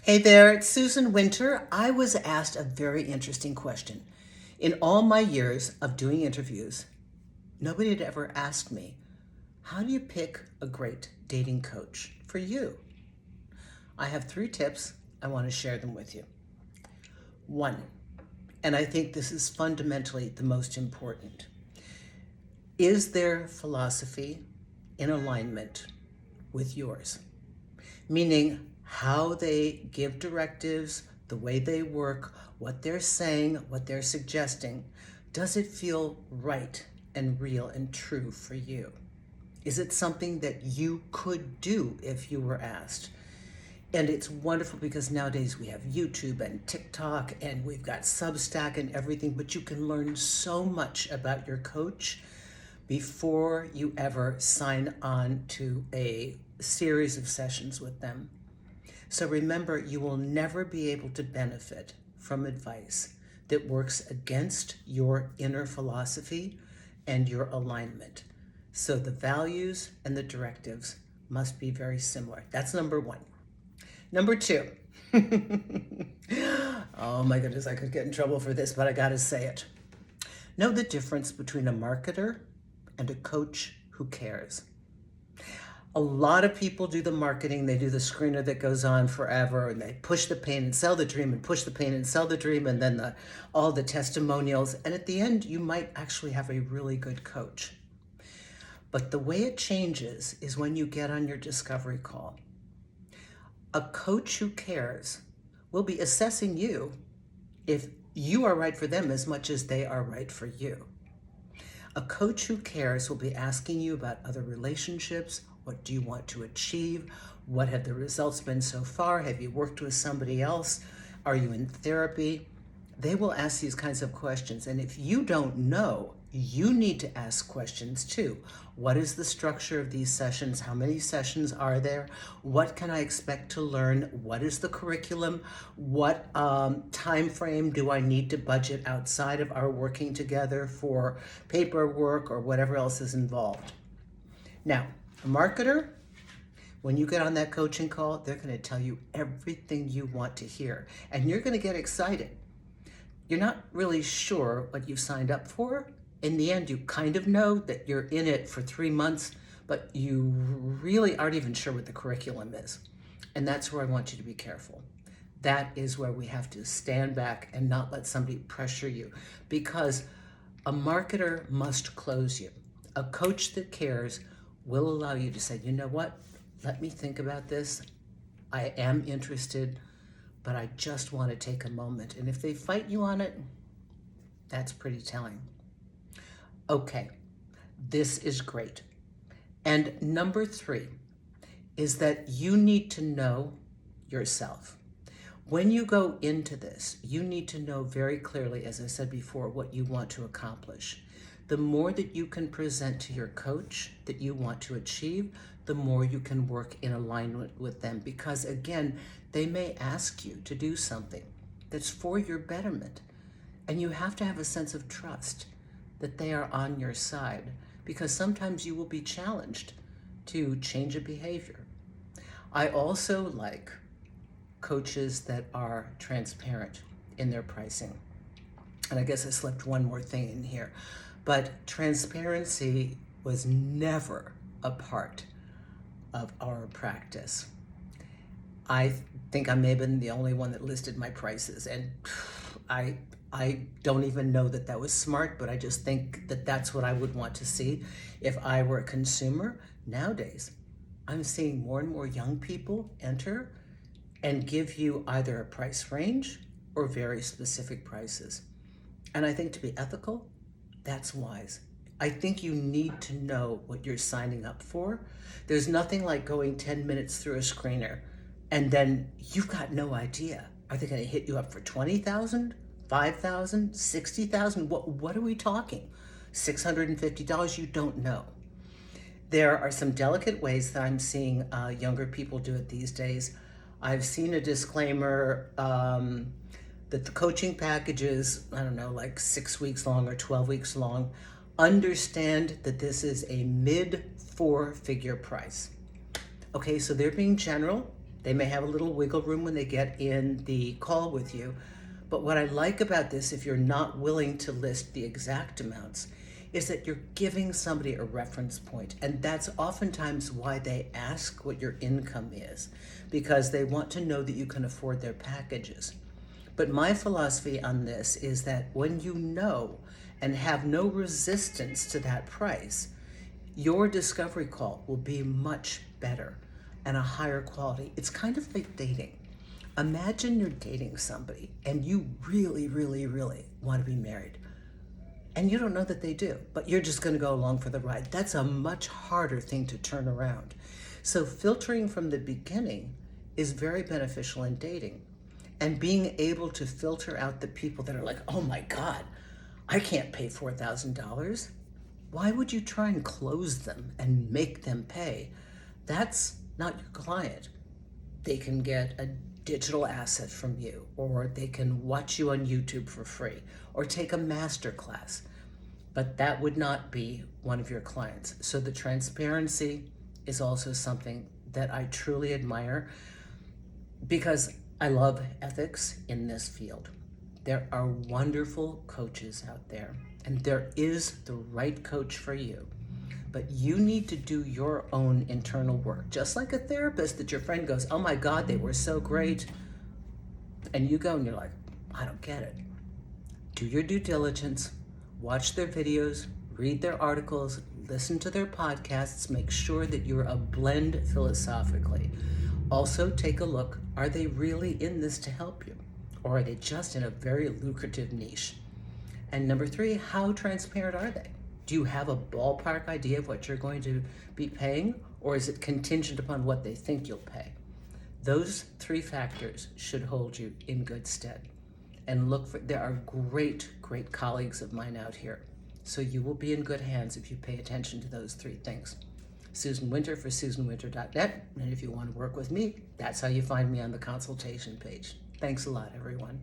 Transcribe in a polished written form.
Hey there, it's Susan Winter. I was asked a very interesting question. In all my years of doing interviews, nobody had ever asked me, how do you pick a great dating coach for you? I have 3 tips. I want to share them with you. 1, and I think this is fundamentally the most important. Is their philosophy in alignment with yours? Meaning how they give directives, the way they work, what they're saying, what they're suggesting. Does it feel right and real and true for you? Is it something that you could do if you were asked? And it's wonderful because nowadays we have YouTube and TikTok and we've got Substack and everything, but you can learn so much about your coach before you ever sign on to a series of sessions with them. So remember, you will never be able to benefit from advice that works against your inner philosophy and your alignment. So the values and the directives must be very similar. That's number 1. Number 2. Oh my goodness, I could get in trouble for this, but I gotta say it. Know the difference between a marketer and a coach who cares. A lot of people do the marketing, they do the screener that goes on forever, and they push the pain and sell the dream and push the pain and sell the dream, and then all the testimonials. And at the end, you might actually have a really good coach. But the way it changes is when you get on your discovery call. A coach who cares will be assessing you if you are right for them as much as they are right for you. A coach who cares will be asking you about other relationships. What do you want to achieve? What have the results been so far? Have you worked with somebody else? Are you in therapy? They will ask these kinds of questions. And if you don't know, you need to ask questions too. What is the structure of these sessions? How many sessions are there? What can I expect to learn? What is the curriculum? What time frame do I need to budget outside of our working together for paperwork or whatever else is involved? Now, a marketer, when you get on that coaching call, they're going to tell you everything you want to hear, and you're going to get excited. You're not really sure what you signed up for. In the end, you kind of know that you're in it for 3 months, but you really aren't even sure what the curriculum is. And that's where I want you to be careful. That is where we have to stand back and not let somebody pressure you, because a marketer must close you. A coach that cares will allow you to say, you know what, let me think about this. I am interested, but I just want to take a moment. And if they fight you on it, that's pretty telling. Okay, this is great. And number 3 is that you need to know yourself. When you go into this, you need to know very clearly, as I said before, what you want to accomplish. The more that you can present to your coach that you want to achieve, the more you can work in alignment with them. Because again, they may ask you to do something that's for your betterment. And you have to have a sense of trust that they are on your side, because sometimes you will be challenged to change a behavior. I also like coaches that are transparent in their pricing. And I guess I slipped one more thing in here, but transparency was never a part of our practice. I think I may have been the only one that listed my prices, and I don't even know that that was smart, but I just think that that's what I would want to see if I were a consumer. Nowadays, I'm seeing more and more young people enter and give you either a price range or very specific prices. And I think to be ethical, that's wise. I think you need to know what you're signing up for. There's nothing like going 10 minutes through a screener and then you've got no idea. Are they going to hit you up for 20,000, 5,000, 60,000? What are we talking? $650? You don't know. There are some delicate ways that I'm seeing younger people do it these days. I've seen a disclaimer that the coaching package is, I don't know, like 6 weeks long or 12 weeks long. Understand that this is a mid 4-figure price. Okay, so they're being general. They may have a little wiggle room when they get in the call with you. But what I like about this, if you're not willing to list the exact amounts, is that you're giving somebody a reference point. And that's oftentimes why they ask what your income is, because they want to know that you can afford their packages. But my philosophy on this is that when you know and have no resistance to that price, your discovery call will be much better and a higher quality. It's kind of like dating. Imagine you're dating somebody and you really, really, really want to be married. And you don't know that they do, but you're just going to go along for the ride. That's a much harder thing to turn around. So filtering from the beginning is very beneficial in dating. And being able to filter out the people that are like, oh my God, I can't pay $4,000. Why would you try and close them and make them pay? That's not your client. They can get a digital asset from you, or they can watch you on YouTube for free, or take a master class. But that would not be one of your clients. So the transparency is also something that I truly admire, because I love ethics in this field. There are wonderful coaches out there, and there is the right coach for you. But you need to do your own internal work. Just like a therapist that your friend goes, oh my God, they were so great. And you go and you're like, I don't get it. Do your due diligence, watch their videos, read their articles, listen to their podcasts, make sure that you're a blend philosophically. Also take a look, are they really in this to help you? Or are they just in a very lucrative niche? And number 3, how transparent are they? Do you have a ballpark idea of what you're going to be paying, or is it contingent upon what they think you'll pay? Those 3 factors should hold you in good stead. And look for, there are great, great colleagues of mine out here. So you will be in good hands if you pay attention to those 3 things. Susan Winter for SusanWinter.net. And if you want to work with me, that's how you find me on the consultation page. Thanks a lot, everyone.